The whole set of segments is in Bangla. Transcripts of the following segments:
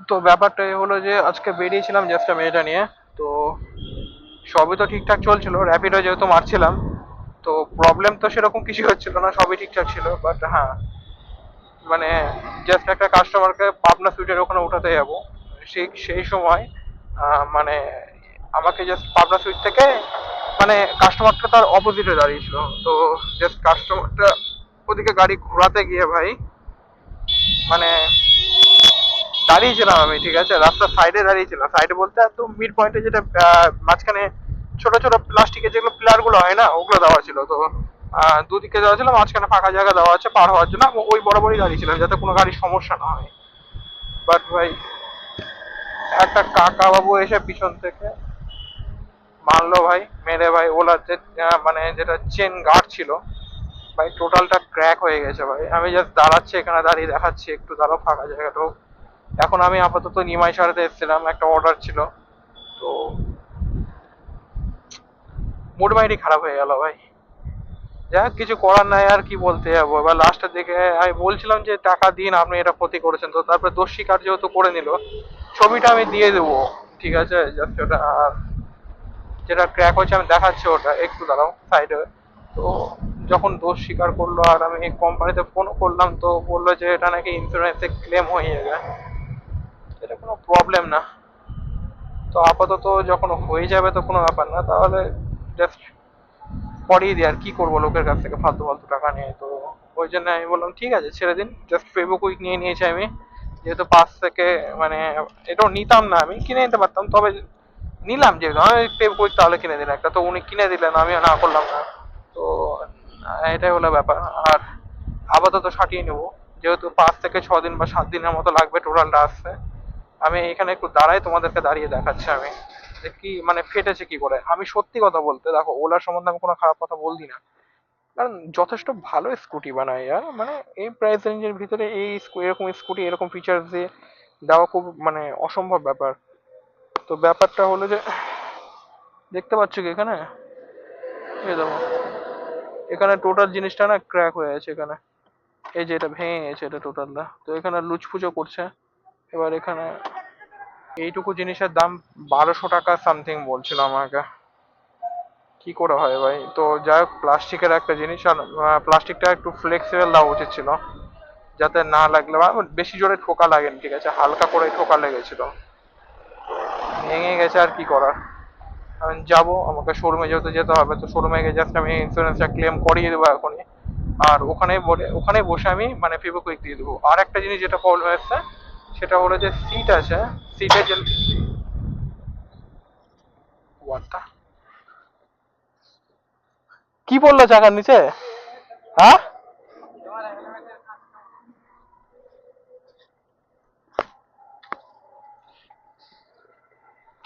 তো ব্যাপারটা এ হলো যে আজকে বেরিয়েছিলাম জাস্ট মেয়েটা নিয়ে। তো সবই তো ঠিকঠাক চলছিল, র্যাপিডো যেহেতু মারছিলাম, তো প্রবলেম তো সেরকম কিছু হচ্ছিল না, সবই ঠিকঠাক ছিল। বাট হ্যাঁ, মানে জাস্ট একটা কাস্টমারকে পাবনা সুইটের ওখানে উঠাতে যাব, সেই সেই সময় মানে আমাকে জাস্ট পাবনা সুইট থেকে মানে কাস্টমারটা তার অপোজিটে দাঁড়িয়েছিল। তো জাস্ট কাস্টমারটা ওদিকে গাড়ি ঘোরাতে গিয়ে ভাই, মানে দাঁড়িয়েছিলাম আমি, ঠিক আছে, রাস্তার সাইডে দাঁড়িয়েছিলাম, সাইডে বলতে একদম মিড পয়েন্টে, যেটা মাঝখানে ছোট ছোট প্লাস্টিকের যেগুলো পিলার গুলো হয় না, ওগুলো দেওয়া ছিল। তো দুদিকে দেওয়া ছিল, মাঝখানে ফাঁকা জায়গা দেওয়া আছে পার হওয়ার জন্য, আমি ওই বরাবরই দাঁড়িয়েছিলাম যাতে কোনো গাড়ির সমস্যা না হয়। বাট ভাই, একটা কাকা বাবু এসে পিছন থেকে মারলো ভাই, মেরে ভাই ওলার যে মানে যেটা চেন গার্ড ছিল ভাই, টোটালটা ক্র্যাক হয়ে গেছে ভাই। আমি জাস্ট দাঁড়াচ্ছি এখানে, দাঁড়িয়ে দেখাচ্ছি একটু দাঁড়াও ফাঁকা জায়গাটাও। এখন আমি আপাতত নিমাই সারাতে এসেছিলাম, একটা অর্ডার ছিল। তো মুড মাইন্ডই খারাপ হয়ে গেল ভাই। যাক, কিছু করার নাই, আর কি বলতে যাবো। এবার লাস্টের দিকে আমি বলছিলাম যে টাকা দিন, আপনি এটা ক্ষতি করেছেন। তো তারপরে দোষ স্বীকার যেহেতু করে নিল, ছবিটা আমি দিয়ে দেবো, ঠিক আছে, জাস্ট ওটা। আর যেটা ক্র্যাক হয়েছে আমি দেখাচ্ছি, ওটা একটু দাঁড়াও সাইডে। তো যখন দোষ স্বীকার করলো, আর আমি কোম্পানিতে ফোন করলাম, তো বললো যে এটা নাকি ইন্স্যুরেন্সে ক্লেম হয়ে যাবে, এটা কোনো প্রবলেম না। তো আপাতত যখন হয়ে যাবে তো কোনো ব্যাপার না, তাহলে জাস্ট করিয়ে দিই। আর কি করবো, লোকের কাছ থেকে ফালতু ফালতু টাকা নিয়ে। তো ওই জন্য আমি বললাম ঠিক আছে ছেড়ে দিন, জাস্ট ফেভিকুইক নিয়ে নিয়েছি আমি, যেহেতু পাশ থেকে মানে এটাও নিতাম না, আমি কিনে নিতে পারতাম, তবে নিলাম যেহেতু, আমি ফেভিকুইক তাহলে কিনে দিন একটা। তো উনি কিনে দিলেন, আমিও না করলাম না। তো এটাই হলো ব্যাপার। আর আপাতত সাটিয়ে নেবো, যেহেতু 5 থেকে 6 দিন বা 7 দিনের মতো লাগবে টোটালটা আসতে। আমি এখানে একটু দাঁড়াই, তোমাদেরকে দাঁড়িয়ে দেখাচ্ছি আমি যে কি মানে ফেটেছে কি করে। আমি সত্যি কথা বলতে, দেখো ওলার সম্বন্ধে আমি কোনো খারাপ কথা বলছি না, কারণ যথেষ্ট ভালো স্কুটি বানায় ইয়ার, মানে এই প্রাইস রেঞ্জের ভিতরে এই এরকম স্কুটি এরকম ফিচার্স দিয়ে দেওয়া খুব মানে অসম্ভব ব্যাপার। তো ব্যাপারটা হলো যে, দেখতে পাচ্ছ কি এখানে, এই দেখো, এখানে টোটাল জিনিসটা না ক্র্যাক হয়ে আছে এখানে, এই যে এটা ভেঙে গেছে এটা টোটালটা। তো এখানে লুচপুচো করছে। এবার এখানে এইটুকু জিনিসের দাম 1200 টাকা সামথিং বলছিল আমাকে। কি করে হয় ভাই। তো যাই হোক, প্লাস্টিকের একটা জিনিস, আর প্লাস্টিকটা একটু ফ্লেক্সিবল দেওয়া উচিত ছিল, যাতে না লাগলে, বা বেশি জোরে ঠোকা লাগেনি, ঠিক আছে, হালকা করে ঠোকা লেগেছিল, ভেঙে গেছে, আর কি করার। আমি যাবো, আমাকে শোরুমে যেহেতু যেতে হবে, তো শোরুমে গিয়ে জাস্ট আমি ইন্স্যুরেন্সটা ক্লেম করিয়ে দেবো এখনই। আর ওখানে বসে আমি মানে ফেভিকুইক দিয়ে দেবো। আর একটা জিনিস যেটা প্রবলেম হচ্ছে, সেটা হলো যে সিট আছে, সিটে যে What the- কি পড়লো চাকার নিচে? হ্যাঁ,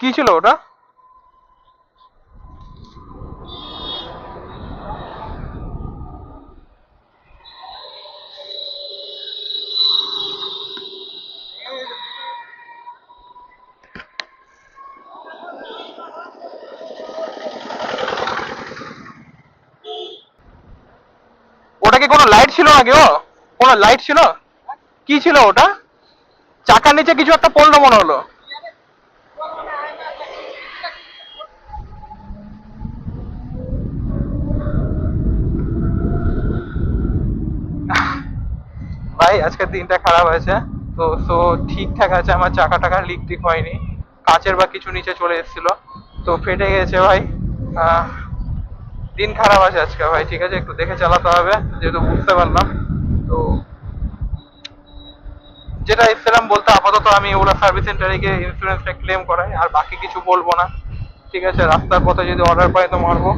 কি ছিল ওটা? ওটা কি কোনো লাইট ছিল নাকি? ও কোনো লাইট ছিল? কি ছিল ওটা? চাকার নিচে কিছু একটা পড়লো মনে হলো। ভাই আজকের দিনটা খারাপ হয়েছে। তো সো ঠিকঠাক আছে, আমার চাকা টাকা লিক টিক হয়নি, কাচের বা কিছু নিচে চলে এসেছিল, তো ফেটে গেছে ভাই। আহ, দিন খারাপ আছে আজকে ভাই, ঠিক আছে, একটু দেখে চালাতে হবে, যেহেতু বুঝতে পারলাম। তো যেটা এসেছিলাম বলতে, আপাতত আমি ওলা সার্ভিস সেন্টারে গিয়ে ইন্স্যুরেন্সটা ক্লেম করাই, আর বাকি কিছু বলবো না, ঠিক আছে। রাস্তার পথে যদি অর্ডার পাই তো মারবো।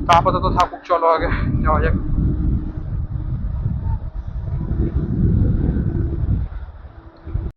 তো আপাতত থাকুক, চলো আগে যাওয়া যাক।